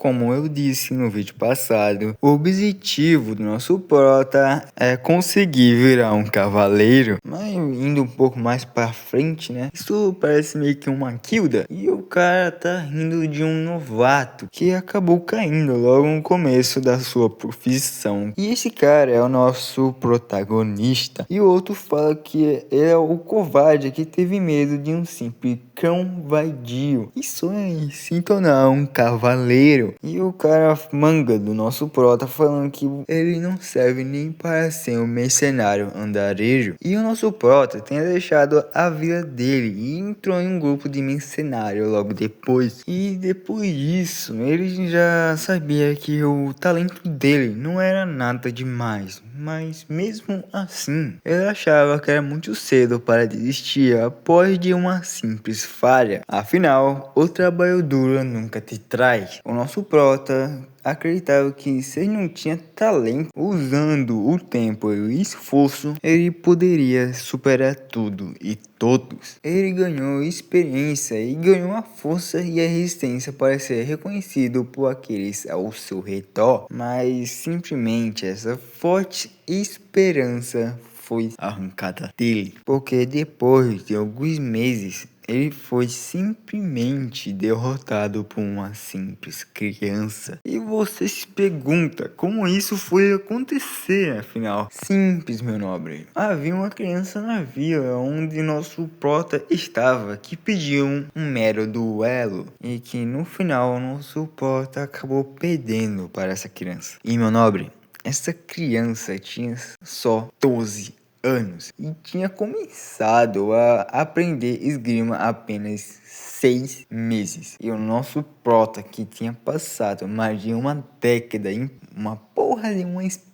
como eu disse no vídeo passado, o objetivo do nosso prota é conseguir virar um cavaleiro. Mas indo um pouco mais pra frente, né? Isso parece meio que uma guilda. E o cara tá rindo de um novato que acabou caindo logo no começo da sua profissão. E esse cara é o nosso protagonista. E o outro fala que ele é o covarde que teve medo de um simples cão vadio e sonha em se tornar um cavaleiro. E o cara manga do nosso prota falando que ele não serve nem para ser um mercenário andarejo. E o nosso prota tem deixado a vida dele e entrou em um grupo de mercenário logo depois. E depois disso, ele já sabia que o talento dele não era nada demais. Mas mesmo assim, ele achava que era muito cedo para desistir após de uma simples falha. Afinal, o trabalho duro nunca te traz. O nosso prota acreditava que se ele não tinha talento, usando o tempo e o esforço, ele poderia superar tudo e todos. Ele ganhou experiência e ganhou a força e a resistência para ser reconhecido por aqueles ao seu redor, mas simplesmente essa forte esperança foi arrancada dele, porque depois de alguns meses ele foi simplesmente derrotado por uma simples criança. E você se pergunta como isso foi acontecer, afinal? Simples, meu nobre. Havia uma criança na vila onde nosso prota estava que pediu um mero duelo e que no final nosso prota acabou perdendo para essa criança. E meu nobre, essa criança tinha só 12 anos e tinha começado a aprender esgrima apenas 6 meses. E o nosso prota, que tinha passado mais de uma década em uma porra de uma espada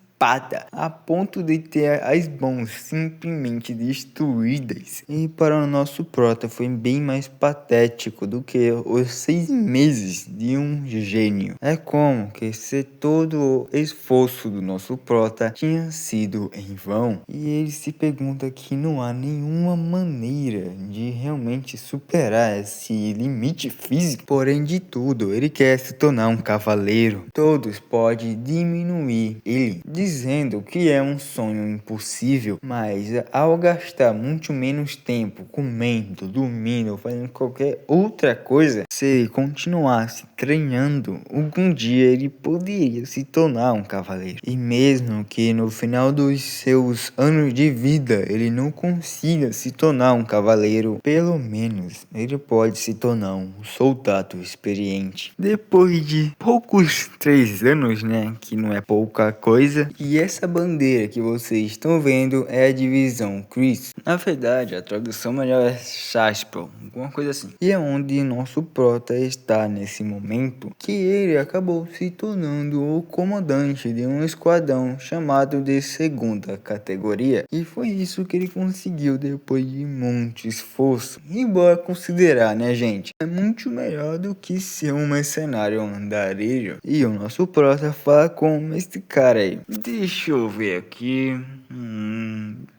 a ponto de ter as mãos simplesmente destruídas. E para o nosso prota foi bem mais patético do que os 6 meses de um gênio. É como que se todo o esforço do nosso prota tinha sido em vão. E ele se pergunta que não há nenhuma maneira de realmente superar esse limite físico. Porém de tudo, ele quer se tornar um cavaleiro. Todos podem diminuir ele, dizendo que é um sonho impossível, mas ao gastar muito menos tempo comendo, dormindo, fazendo qualquer outra coisa, se ele continuasse treinando, algum dia ele poderia se tornar um cavaleiro. E mesmo que no final dos seus anos de vida ele não consiga se tornar um cavaleiro, pelo menos ele pode se tornar um soldado experiente. Depois de poucos 3 anos, né, que não é pouca coisa. E essa bandeira que vocês estão vendo é a divisão Chris. Na verdade, a tradução melhor é Shaspel, alguma coisa assim. E é onde nosso prota está nesse momento, que ele acabou se tornando o comandante de um esquadrão chamado de segunda categoria. E foi isso que ele conseguiu depois de muito esforço. E bora considerar, né, gente? É muito melhor do que ser um mercenário andarilho. E o nosso prota fala com esse cara aí. Deixa eu ver aqui.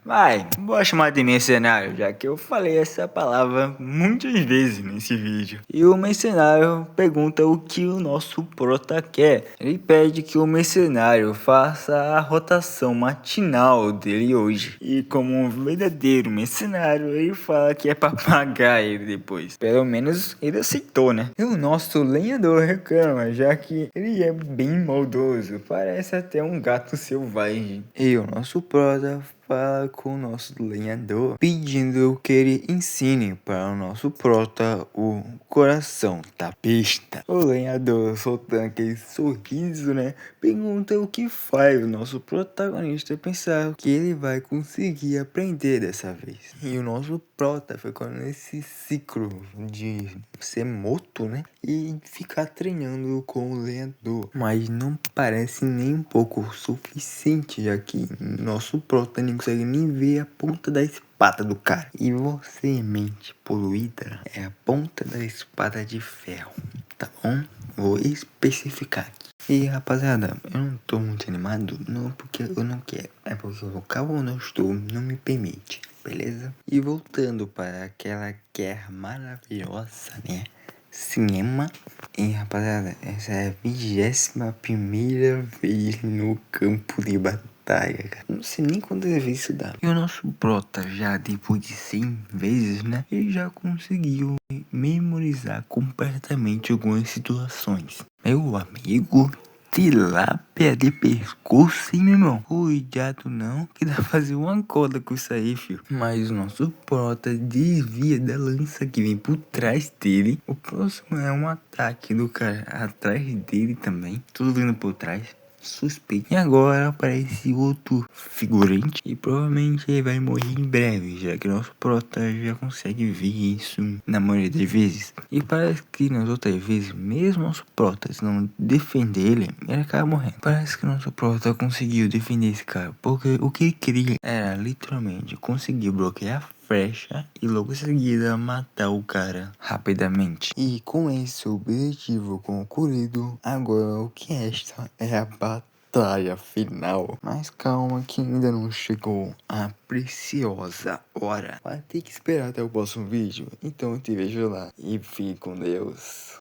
Vai, vou chamar de mercenário, já que eu falei essa palavra muitas vezes nesse vídeo. E o mercenário pergunta o que o nosso prota quer. Ele pede que o mercenário faça a rotação matinal dele hoje. E como um verdadeiro mercenário, ele fala que é pra pagar ele depois. Pelo menos ele aceitou, né? E o nosso lenhador reclama, já que ele é bem maldoso. Parece até um gato selvagem. E o nosso prota fala com o nosso lenhador, pedindo que ele ensine para o nosso prota o coração da besta. O lenhador, soltando aquele sorriso, né, pergunta o que faz o nosso protagonista pensar que ele vai conseguir aprender dessa vez. E o nosso prota ficou nesse ciclo de ser morto, né, e ficar treinando com o lenhador. Mas não parece nem um pouco suficiente, já que nosso prota não consegue nem ver a ponta da espada do cara. E você, mente poluída, é a ponta da espada de ferro, tá bom? Vou especificar aqui. E rapaziada, eu não tô muito animado, não porque eu não quero, é porque o local onde eu estou não me permite, beleza? E voltando para aquela guerra maravilhosa, né, cinema. E rapaziada, essa é a 21ª vez no campo de batalha, cara. Não sei nem quantas vezes isso dá. E o nosso prota já depois de 100 vezes, né? Ele já conseguiu memorizar completamente algumas situações. Meu amigo, tilápia de pescoço, hein, meu irmão? Cuidado não, que dá pra fazer uma cola com isso aí, filho. Mas o nosso prota desvia da lança que vem por trás dele. O próximo é um ataque do cara atrás dele também. Tudo vindo por trás. Suspeito. E agora aparece outro figurante. E provavelmente ele vai morrer em breve, já que nosso prota já consegue ver isso na maioria das vezes. E parece que nas outras vezes, mesmo nosso prota se não defender ele acaba morrendo. Parece que nosso prota conseguiu defender esse cara, porque o que ele queria era literalmente conseguir bloquear a flecha e logo em seguida matar o cara rapidamente. E com esse objetivo concluído, agora o que resta é a batalha final. Mas calma que ainda não chegou a preciosa hora. Vai ter que esperar até o próximo vídeo. Então eu te vejo lá e fique com Deus.